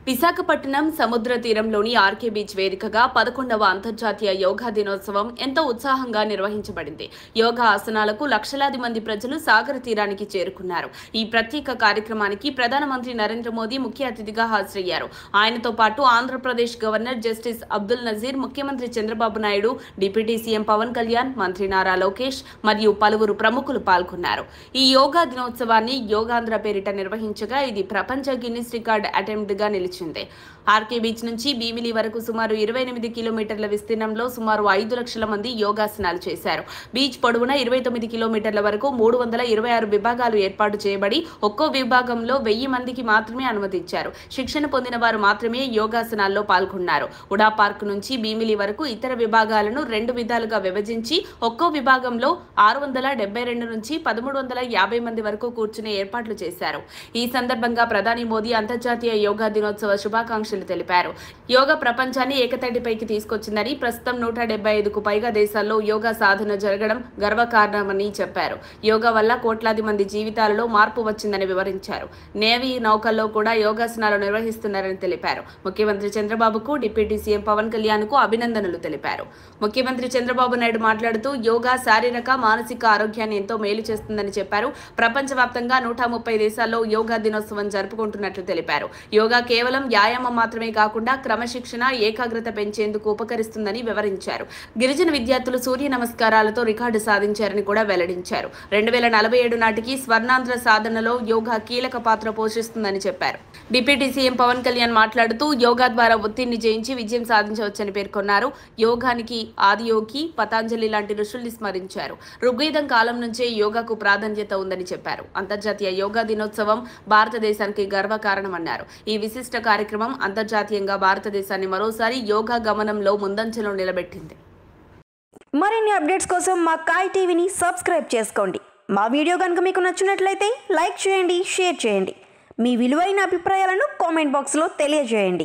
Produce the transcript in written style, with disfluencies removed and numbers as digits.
విశాఖపట్నం సముద్ర తీరంలోని RK beach వేదికగా 11వ అంతర్జాతీయ యోగా దినోత్సవం ఎంతో ఉత్సాహంగా నిర్వహించబడింది. యోగా ఆసనాలకు లక్షలాది మంది ప్రజలు సాగర తీరానికి చేరుకున్నారు. ఈ ప్రత్యేక కార్యక్రమానికి ప్రధానమంత్రి నరేంద్ర మోదీ ముఖ్య అతిథిగా హాజరయ్యారు. ఆయనతో పాటు ఆంధ్రప్రదేశ్ గవర్నర్ జస్టిస్ అబ్దుల్ నజీర్, ముఖ్యమంత్రి చంద్రబాబు నాయుడు, డిప్యూటీ సీఎం పవన్ కళ్యాణ్, మంత్రి నారా లోకేష్ మరియు పలువురు ప్రముఖులు పాల్గొన్నారు. ఈ యోగా దినోత్సవాన్ని యోగాంధ్ర పేరిట నిర్వహించగా ఇది ప్రపంచ గిన్నిస్ రికార్డ్ అటెంప్ట్ గా నిలిచింది. ఆర్కే బీచ్ నుంచి భీమిలి వరకు సుమారు 28 కిలోమీటర్ల విస్తీర్ణంలో సుమారు 5 లక్షల మంది యోగాసనాలు చేశారు. బీచ్ పొడవున 29 కిలోమీటర్ల వరకు 326 విభాగాలు ఏర్పాటు చేయబడి ఒక్కో విభాగంలో 1000 మందికి మాత్రమే అనుమతించారు. శిక్షణ పొందిన వారు మాత్రమే యోగాసనాల్లో పాల్గొన్నారు. ఉడా పార్క్ నుంచి భీమిలి వరకు ఇతర విభాగాలను 2 విధాలుగా విభజించి ఒక్కో విభాగంలో 672 నుంచి 1350 మంది వరకు కూర్చునే ఏర్పాట్లు చేశారు. ఈ సందర్భంగా ప్రధాని మోదీ అంతర్జాతీయ యోగా దినోత్సవ శుభాకాంక్షలు తెలిపారు. యోగా ప్రపంచాన్ని ఏకతాటిపైకి తీసుకొచ్చిందని, ప్రస్తుతం 175కు పైగా దేశాల్లో యోగా సాధన జరగడం గర్వకారణమని చెప్పారు. యోగా వల్ల కోట్లాది మంది జీవితాలలో మార్పు వచ్చిందని వివరించారు. నేవీ నౌకల్లో కూడా యోగాసనాలు నిర్వహిస్తున్నారని తెలిపారు. ముఖ్యమంత్రి చంద్రబాబుకు, డిప్యూటీ సీఎం పవన్ కళ్యాణ్కు అభినందనలు తెలిపారు. ముఖ్యమంత్రి చంద్రబాబు నాయుడు మాట్లాడుతూ యోగా శారీరక, మానసిక ఆరోగ్యాన్ని ఎంతో మేలు చేస్తుందని చెప్పారు. ప్రపంచవ్యాప్తంగా 130 దేశాల్లో యోగా దినోత్సవం జరుపుకుంటున్నట్లు తెలిపారు. యోగా కేవలం వ్యాయామం మాత్రమే కాకుండా క్రమశిక్షణ, ఏకాగ్రత పెంచేందుకు ఉపకరిస్తుందని వివరించారు. గిరిజన విద్యార్థులు సూర్య నమస్కారాలతో రికార్డు సాధించారని కూడా వెల్లడించారు. 2047 నాటికి స్వర్ణాంధ్ర సాధనలో యోగా కీలక పాత్ర పోషిస్తుందని చెప్పారు. డిప్యూటీ సీఎం పవన్ కళ్యాణ్ మాట్లాడుతూ యోగా ద్వారా ఒత్తిడిని జయించి విజయం సాధించవచ్చని పేర్కొన్నారు. యోగానికి ఆదియోగి, పతాంజలి లాంటి ఋషుల్ని స్మరించారు. ఋగ్వేదం కాలం నుంచే యోగాకు ప్రాధాన్యత ఉందని చెప్పారు. అంతర్జాతీయ యోగా దినోత్సవం భారతదేశానికి గర్వకారణమన్నారు. ఈ విశిష్ట కార్యక్రమం అంతర్జాతీయంగా భారతదేశాన్ని మరోసారి యోగా గమనంలో ముందంజలో నిలబెట్టింది. మరిన్ని అప్డేట్స్ కోసం మా కాయ్ టీవీని సబ్స్క్రైబ్ చేసుకోండి. మా వీడియో కనుక మీకు నచ్చినట్లయితే లైక్ చేయండి, షేర్ చేయండి. మీ విలువైన అభిప్రాయాలను కామెంట్ బాక్స్లో తెలియజేయండి.